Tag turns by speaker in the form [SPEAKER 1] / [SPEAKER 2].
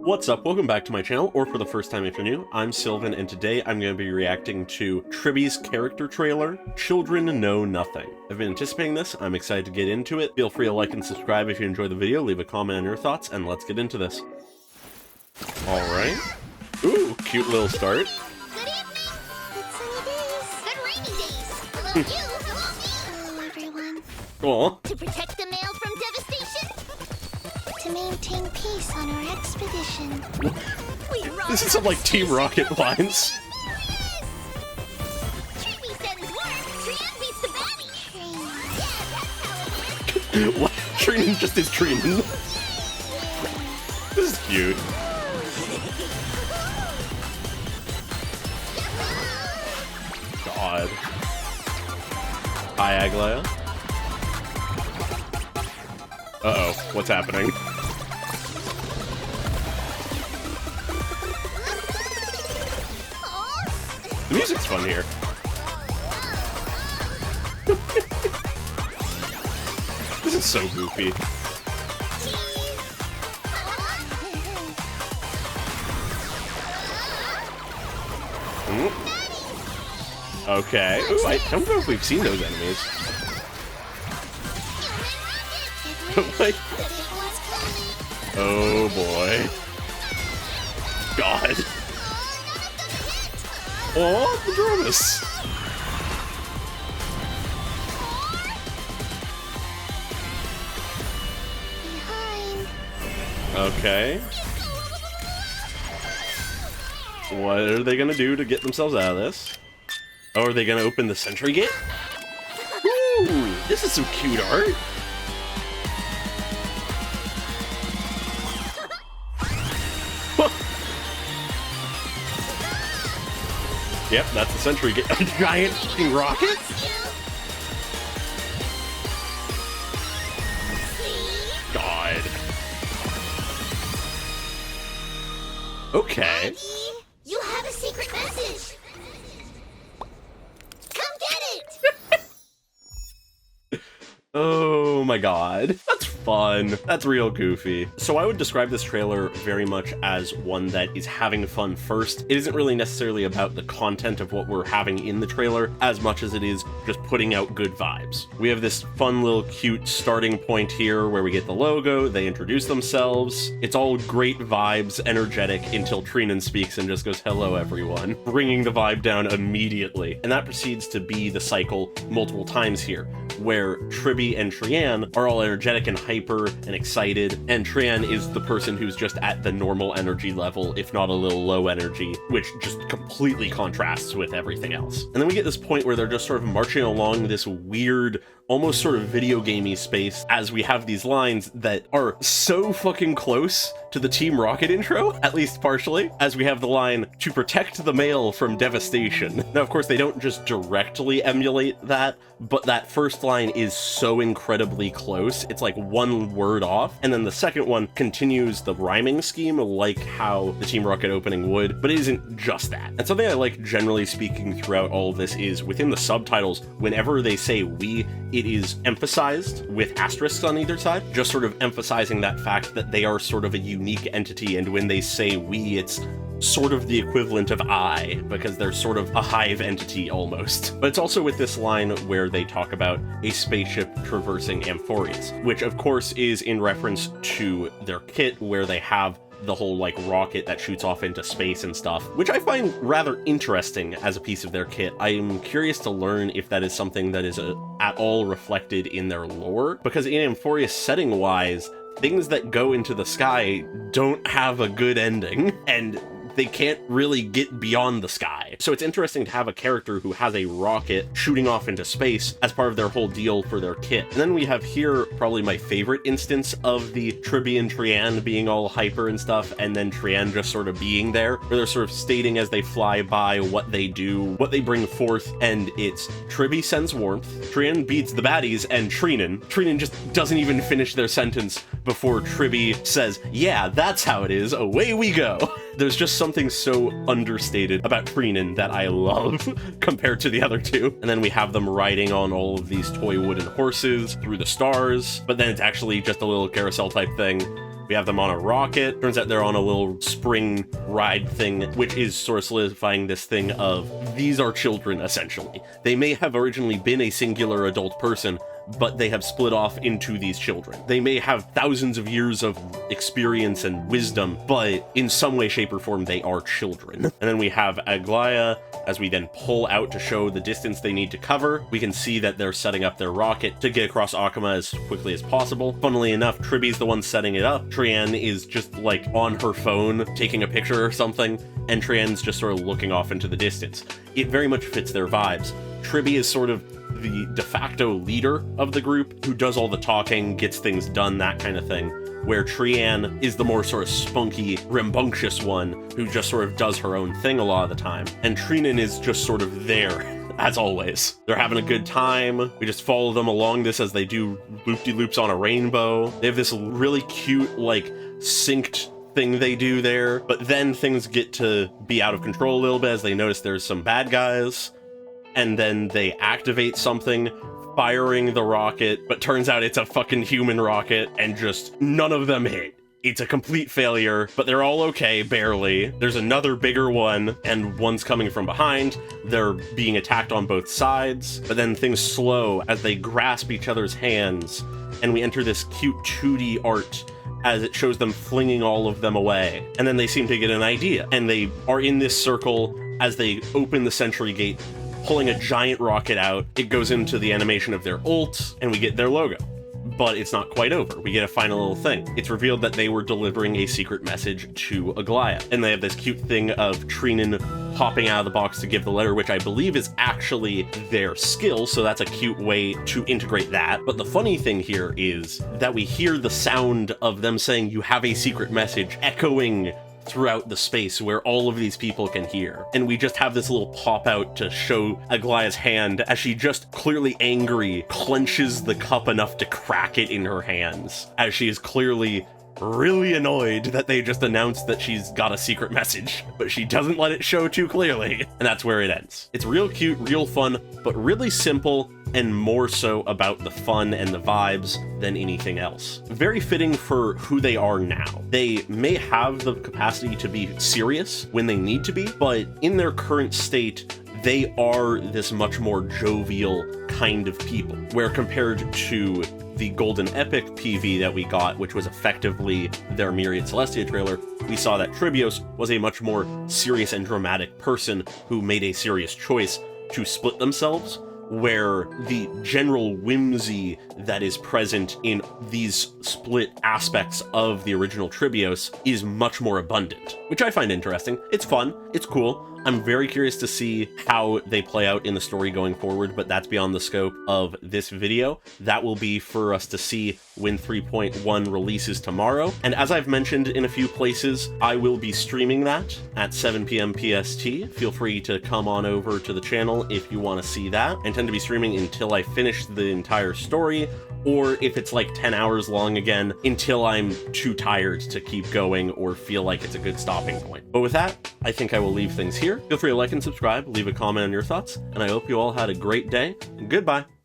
[SPEAKER 1] What's up? Welcome back to my channel, or for the first time if you're new, I'm Sylvan, and today I'm going to be reacting to Tribbie's character trailer, Children Know Nothing. I've been anticipating this, I'm excited to get into it. Feel free to like and subscribe if you enjoy the video, leave a comment on your thoughts, and let's get into this. Alright. Ooh, cute little start.
[SPEAKER 2] Good evening! Good sunny days. Good rainy days. Hello you, hello me. Hello everyone.
[SPEAKER 1] Aw.
[SPEAKER 2] To protect the mail from devastation? To maintain peace on our expedition.
[SPEAKER 1] This is some like Team Rocket lines.
[SPEAKER 2] Tribbie sends work, Trianne beats the baddie. Yeah, that's how it works.
[SPEAKER 1] What? Trinnon just is Trinnon. This is cute. God. Hi, Aglaya. Uh-oh, what's happening? The music's fun here. This is so goofy. Okay. Ooh, I don't know if we've seen those enemies. Like, oh boy. God. Oh, the Dromus. Okay. What are they gonna do to get themselves out of this? Oh, are they gonna open the sentry gate? Ooh, this is some cute art. Yep, that's the sentry gate. A giant fucking rocket? God. Okay.
[SPEAKER 2] You have a secret message. Come get it.
[SPEAKER 1] Oh my god. That's fun. That's real goofy. So I would describe this trailer very much as one that is having fun first. It isn't really necessarily about the content of what we're having in the trailer as much as it is just putting out good vibes. We have this fun little cute starting point here where we get the logo, they introduce themselves. It's all great vibes, energetic, until Trinnon speaks and just goes, "Hello everyone," bringing the vibe down immediately. And that proceeds to be the cycle multiple times here, where Tribbie and Trianne are all energetic and hyper and excited, and Trianne is the person who's just at the normal energy level, if not a little low energy, which just completely contrasts with everything else. And then we get this point where they're just sort of marching along this weird, almost sort of video gamey space as we have these lines that are so fucking close to the Team Rocket intro, at least partially, as we have the line, "to protect the mail from devastation." Now, of course, they don't just directly emulate that, but that first line is so incredibly close. It's like one word off, and then the second one continues the rhyming scheme like how the Team Rocket opening would, but it isn't just that. And something I like generally speaking throughout all of this is within the subtitles, whenever they say "we," it is emphasized with asterisks on either side, just sort of emphasizing that fact that they are sort of a unique entity, and when they say "we," it's sort of the equivalent of "I," because they're sort of a hive entity almost. But it's also with this line where they talk about a spaceship traversing Amphorius, which of course is in reference to their kit where they have the whole like rocket that shoots off into space and stuff, which I find rather interesting as a piece of their kit. I am curious to learn if that is something that is at all reflected in their lore, because in Amphorius setting wise, things that go into the sky don't have a good ending, and they can't really get beyond the sky. So it's interesting to have a character who has a rocket shooting off into space as part of their whole deal for their kit. And then we have here probably my favorite instance of the Tribbie and Trianne being all hyper and stuff, and then Trianne just sort of being there, where they're sort of stating as they fly by what they do, what they bring forth, and it's Tribbie sends warmth, Trianne beats the baddies, and Trinnon just doesn't even finish their sentence before Tribbie says, "Yeah, that's how it is, away we go." There's just something so understated about Trinnon that I love compared to the other two. And then we have them riding on all of these toy wooden horses through the stars, but then it's actually just a little carousel type thing. We We have them on a rocket. Turns out they're on a little spring ride thing, which is sort of solidifying this thing of these are children, essentially. They may have originally been a singular adult person, but they have split off into these children. They may have thousands of years of experience and wisdom, but in some way, shape, or form, they are children. And then we have Aglaia, as we then pull out to show the distance they need to cover. We can see that they're setting up their rocket to get across Akuma as quickly as possible. Funnily enough, Tribbie's the one setting it up. Trianne is just like on her phone, taking a picture or something, and Trianne's just sort of looking off into the distance. It very much fits their vibes. Tribbie is sort of the de facto leader of the group, who does all the talking, gets things done, that kind of thing, where Trianne is the more sort of spunky, rambunctious one who just sort of does her own thing a lot of the time. And Trinnon is just sort of there, as always. They're having a good time. We just follow them along this as they do loop-de-loops on a rainbow. They have this really cute, like, synced thing they do there, but then things get to be out of control a little bit as they notice there's some bad guys. And then they activate something, firing the rocket, but turns out it's a fucking human rocket, and just none of them hit. It's a complete failure, but they're all okay, barely. There's another bigger one, and one's coming from behind. They're being attacked on both sides, but then things slow as they grasp each other's hands, and we enter this cute 2D art as it shows them flinging all of them away. And then they seem to get an idea, and they are in this circle as they open the sentry gate, pulling a giant rocket out. It goes into the animation of their ult, and we get their logo. But it's not quite over. We get a final little thing. It's revealed that they were delivering a secret message to Aglaia. And they have this cute thing of Trinnon hopping out of the box to give the letter, which I believe is actually their skill, so that's a cute way to integrate that. But the funny thing here is that we hear the sound of them saying, "You have a secret message," echoing throughout the space where all of these people can hear. And we just have this little pop out to show Aglaia's hand as she just clearly angry clenches the cup enough to crack it in her hands, as she is clearly really annoyed that they just announced that she's got a secret message, but she doesn't let it show too clearly. And that's where it ends. It's real cute, real fun, but really simple, and more so about the fun and the vibes than anything else. Very fitting for who they are now. They may have the capacity to be serious when they need to be, but in their current state, they are this much more jovial kind of people, where compared to the Golden Epic PV that we got, which was effectively their Myriad Celestia trailer, we saw that Tribbios was a much more serious and dramatic person who made a serious choice to split themselves, where the general whimsy that is present in these split aspects of the original Tribbios is much more abundant, which I find interesting. It's fun, it's cool. I'm very curious to see how they play out in the story going forward, but that's beyond the scope of this video. That will be for us to see when 3.1 releases tomorrow. And as I've mentioned in a few places, I will be streaming that at 7 p.m. PST. Feel free to come on over to the channel if you want to see that. I intend to be streaming until I finish the entire story, or if it's like 10 hours long again, until I'm too tired to keep going or feel like it's a good stopping point. But with that, I think I will leave things here. Feel free to like and subscribe, leave a comment on your thoughts, and I hope you all had a great day, and goodbye!